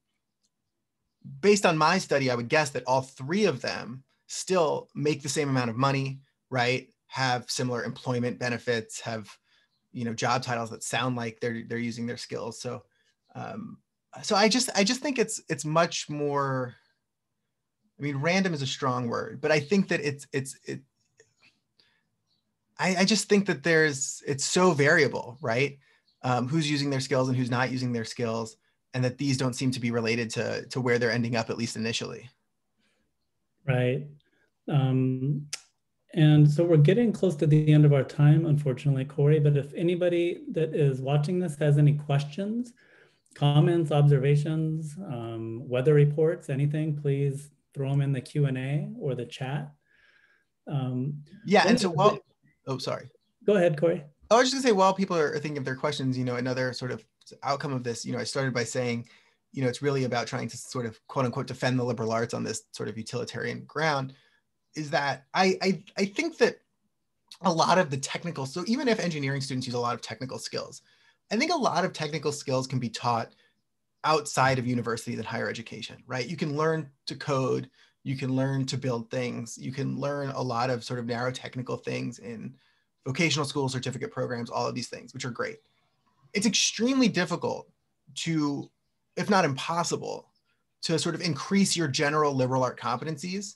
Based on my study, I would guess that all 3 of them still make the same amount of money, right? Have similar employment benefits, have, you know, job titles that sound like they're using their skills. So, so I just think it's much more. I mean, random is a strong word, but I think that I just think that it's so variable, right? Who's using their skills and who's not using their skills, and that these don't seem to be related to where they're ending up, at least initially. Right. And so we're getting close to the end of our time, unfortunately, Corey, but if anybody that is watching this has any questions, comments, observations, weather reports, anything, please throw them in the Q&A or the chat. Yeah, and so oh, sorry. Go ahead, Corey. I was just gonna say, while people are thinking of their questions, you know, another sort of outcome of this, you know, I started by saying, you know, it's really about trying to sort of quote unquote defend the liberal arts on this sort of utilitarian ground, is that I think that a lot of the technical, so even if engineering students use a lot of technical skills, I think a lot of technical skills can be taught outside of universities and higher education, right? You can learn to code, you can learn to build things, you can learn a lot of sort of narrow technical things in vocational school, certificate programs, all of these things, which are great. It's extremely difficult to, if not impossible, to sort of increase your general liberal art competencies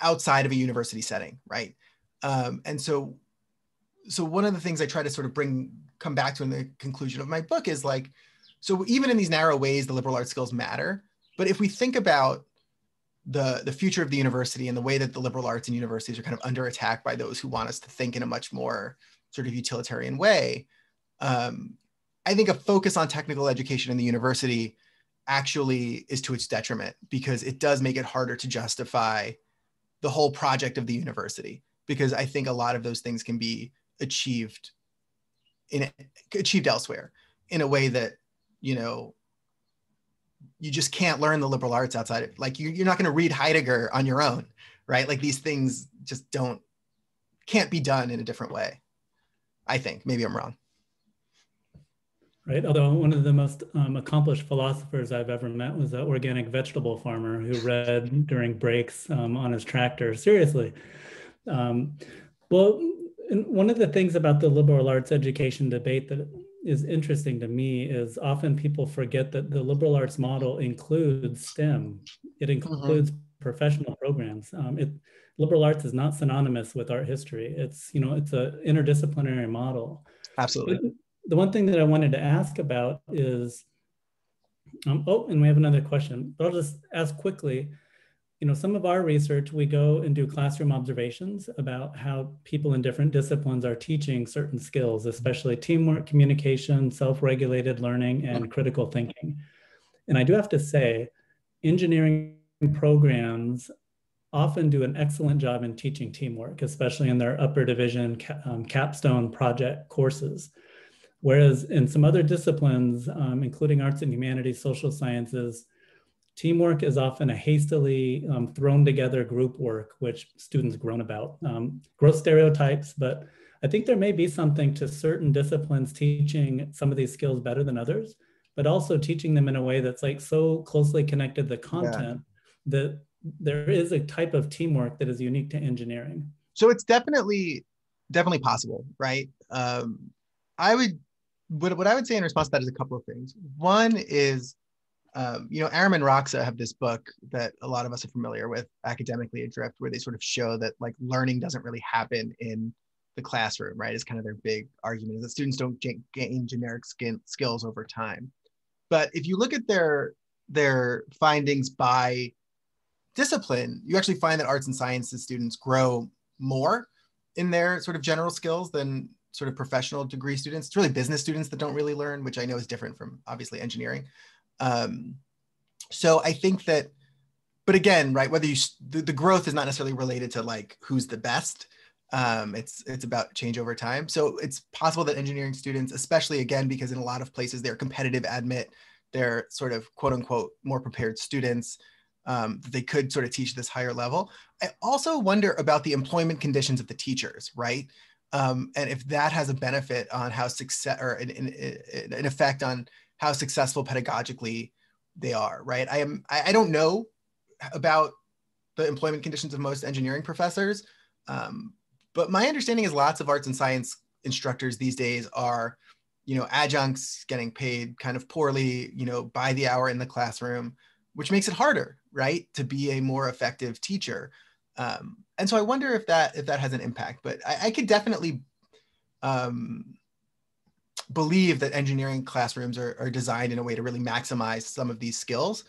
outside of a university setting, right? And so one of the things I try to sort of come back to in the conclusion of my book is like, so even in these narrow ways, the liberal arts skills matter. But if we think about the future of the university and the way that the liberal arts and universities are kind of under attack by those who want us to think in a much more sort of utilitarian way, I think a focus on technical education in the university actually is to its detriment, because it does make it harder to justify the whole project of the university, because I think a lot of those things can be achieved elsewhere in a way that, you know, you just can't learn the liberal arts outside of, like, you're not going to read Heidegger on your own, right? Like, these things just can't be done in a different way, I think. Maybe I'm wrong. Right. Although one of the most accomplished philosophers I've ever met was an organic vegetable farmer who read during breaks on his tractor. Seriously. Well, one of the things about the liberal arts education debate that is interesting to me is often people forget that the liberal arts model includes STEM. It includes professional programs. Liberal arts is not synonymous with art history. It's, you know, it's an interdisciplinary model. Absolutely. But the one thing that I wanted to ask about is, oh, and we have another question, but I'll just ask quickly. You know, some of our research, we go and do classroom observations about how people in different disciplines are teaching certain skills, especially teamwork, communication, self-regulated learning, and critical thinking. And I do have to say, engineering programs often do an excellent job in teaching teamwork, especially in their upper division capstone project courses. Whereas in some other disciplines, including arts and humanities, social sciences, teamwork is often a hastily thrown together group work, which students groan about. Gross stereotypes, but I think there may be something to certain disciplines teaching some of these skills better than others, but also teaching them in a way that's like so closely connected to the content that there is a type of teamwork that is unique to engineering. So it's definitely possible, right? What I would say in response to that is a couple of things. One is, you know, Aram and Roxa have this book that a lot of us are familiar with, Academically Adrift, where they sort of show that, like, learning doesn't really happen in the classroom, right? It's kind of their big argument, is that students don't gain generic skills over time. But if you look at their findings by discipline, you actually find that arts and sciences students grow more in their sort of general skills than sort of professional degree students. It's really business students that don't really learn, which I know is different from obviously engineering. So I think that, but again, right, whether the growth is not necessarily related to, like, who's the best. It's about change over time. So it's possible that engineering students, especially again, because in a lot of places they're competitive admit, they're sort of quote unquote more prepared students, they could sort of teach this higher level. I also wonder about the employment conditions of the teachers, right? And if that has a benefit on how or an effect on how successful pedagogically they are, right? I don't know about the employment conditions of most engineering professors, but my understanding is lots of arts and science instructors these days are, you know, adjuncts getting paid kind of poorly, you know, by the hour in the classroom, which makes it harder, right, to be a more effective teacher. And so I wonder if that has an impact, but I could definitely believe that engineering classrooms are designed in a way to really maximize some of these skills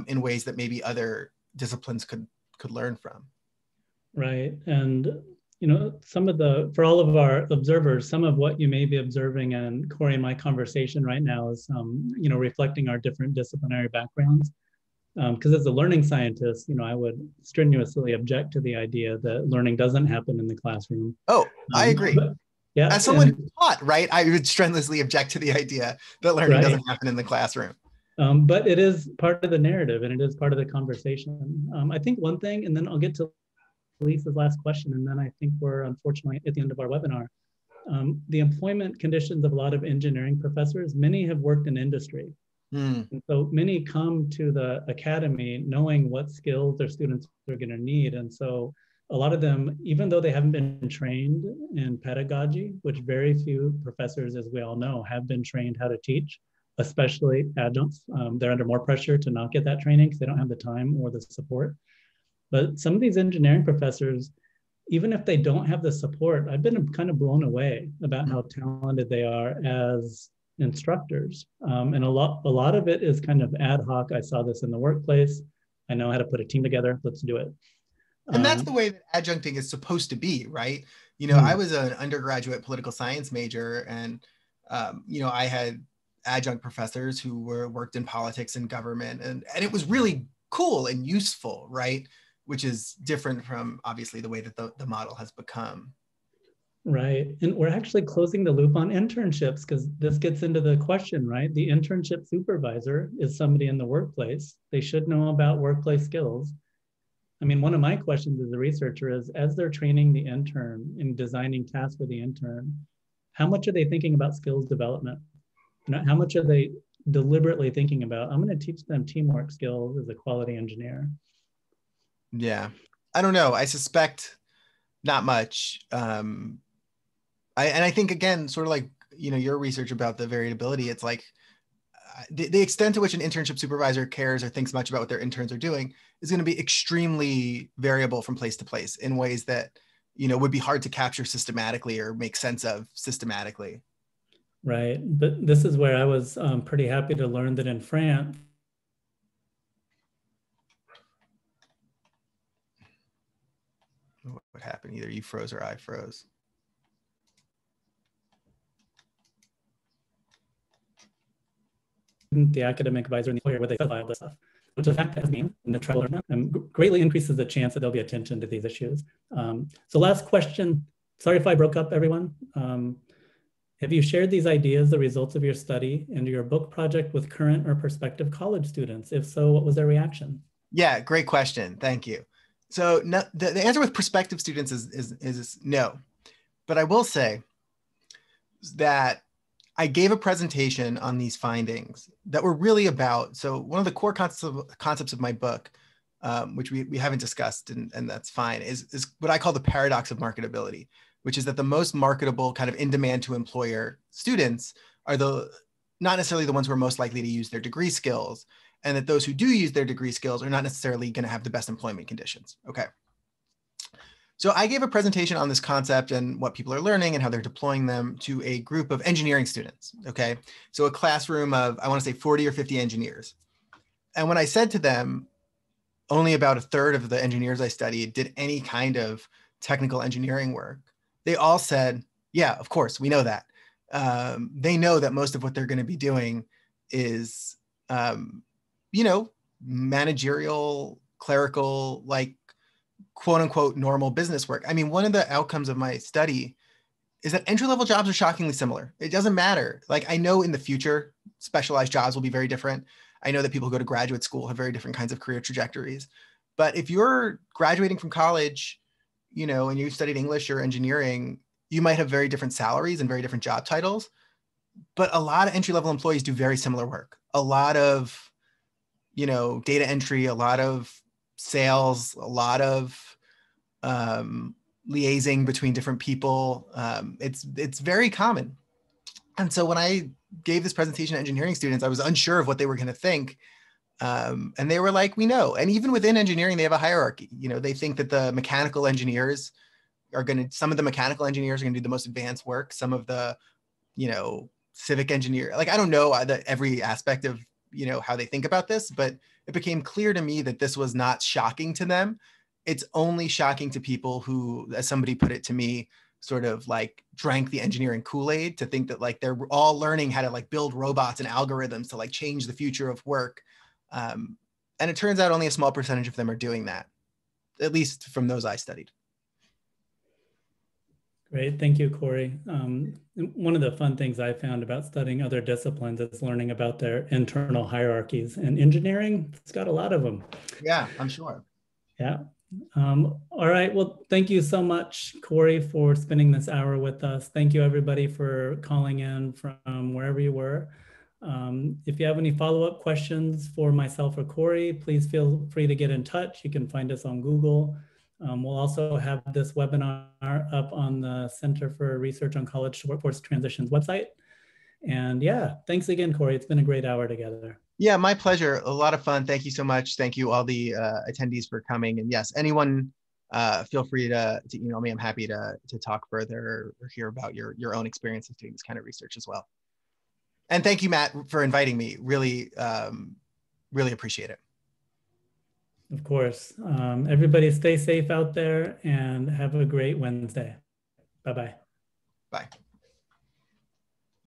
in ways that maybe other disciplines could learn from. Right. And, you know, for all of our observers, some of what you may be observing, and Corey, my conversation right now is, you know, reflecting our different disciplinary backgrounds. Because as a learning scientist, you know, I would strenuously object to the idea that learning doesn't happen in the classroom. Oh, I agree. Yeah. As someone who taught, right, I would strenuously object to the idea that learning doesn't happen in the classroom. But it is part of the narrative, and it is part of the conversation. I think one thing, and then I'll get to Lisa's last question, and then I think we're unfortunately at the end of our webinar. The employment conditions of a lot of engineering professors, many have worked in industry. And so many come to the academy knowing what skills their students are going to need. And so a lot of them, even though they haven't been trained in pedagogy, which very few professors, as we all know, have been trained how to teach, especially adjuncts, they're under more pressure to not get that training because they don't have the time or the support. But some of these engineering professors, even if they don't have the support, I've been kind of blown away about how talented they are as instructors. And a lot of it is kind of ad hoc. I saw this in the workplace. I know how to put a team together. Let's do it. And that's the way that adjuncting is supposed to be, right? You know, I was an undergraduate political science major, and you know, I had adjunct professors who worked in politics and government, and it was really cool and useful, right? Which is different from obviously the way that the model has become. Right. And we're actually closing the loop on internships, because this gets into the question, right? The internship supervisor is somebody in the workplace. They should know about workplace skills. I mean, one of my questions as a researcher is, as they're training the intern and designing tasks for the intern, how much are they thinking about skills development? You know, how much are they deliberately thinking about, I'm going to teach them teamwork skills as a quality engineer? Yeah, I don't know. I suspect not much. I think, again, sort of like, your research about the variability, it's like the extent to which an internship supervisor cares or thinks much about what their interns are doing is going to be extremely variable from place to place in ways that, would be hard to capture systematically or make sense of systematically. Right. But this is where I was pretty happy to learn that in France, What happened? Either you froze or I froze. the academic advisor and the employer, where they file this stuff, which the fact has been in the travel greatly increases the chance that there'll be attention to these issues. So last question, sorry if I broke up everyone. Have you shared these ideas, the results of your study, and your book project with current or prospective college students? If so, what was their reaction? Yeah, great question. Thank you. So no, the answer with prospective students is no. But I will say that I gave a presentation on these findings that were really about, so one of the core concepts of my book, which we haven't discussed, and that's fine, is what I call the paradox of marketability, which is that the most marketable kind of in-demand to employer students are not necessarily the ones who are most likely to use their degree skills, and that those who do use their degree skills are not necessarily going to have the best employment conditions. Okay. So I gave a presentation on this concept and what people are learning and how they're deploying them to a group of engineering students. Okay. So a classroom of, I want to say 40 or 50 engineers. And when I said to them, only about a third of the engineers I studied did any kind of technical engineering work, they all said, yeah, of course, we know that. They know that most of what they're going to be doing is, managerial, clerical, like quote unquote normal business work. I mean, one of the outcomes of my study is that entry-level jobs are shockingly similar. It doesn't matter. Like, I know in the future, specialized jobs will be very different. I know that people who go to graduate school have very different kinds of career trajectories. But if you're graduating from college, and you studied English or engineering, you might have very different salaries and very different job titles. But a lot of entry-level employees do very similar work. A lot of, data entry, a lot of sales, a lot of liaising between different people. It's very common. And so when I gave this presentation to engineering students, I was unsure of what they were going to think. And they were like, we know. And even within engineering, they have a hierarchy. They think that the mechanical engineers some of the mechanical engineers are going to do the most advanced work. Some of the, civic engineer, like, I don't know every aspect of, how they think about this, but it became clear to me that this was not shocking to them. It's only shocking to people who, as somebody put it to me, sort of like drank the engineering Kool-Aid, to think that like they're all learning how to like build robots and algorithms to like change the future of work. And it turns out only a small percentage of them are doing that, at least from those I studied. Great, thank you, Corey. One of the fun things I found about studying other disciplines is learning about their internal hierarchies. And engineering, it's got a lot of them. Yeah, I'm sure. Yeah. All right, well, thank you so much, Corey, for spending this hour with us. Thank you, everybody, for calling in from wherever you were. If you have any follow-up questions for myself or Corey, please feel free to get in touch. You can find us on Google. We'll also have this webinar up on the Center for Research on College Workforce Transitions website. And yeah, thanks again, Corey. It's been a great hour together. Yeah, my pleasure. A lot of fun. Thank you so much. Thank you all the attendees for coming. And yes, anyone feel free to email me. I'm happy to talk further or hear about your own experiences doing this kind of research as well. And thank you, Matt, for inviting me. Really, really appreciate it. Of course. Everybody stay safe out there and have a great Wednesday. Bye-bye. Bye.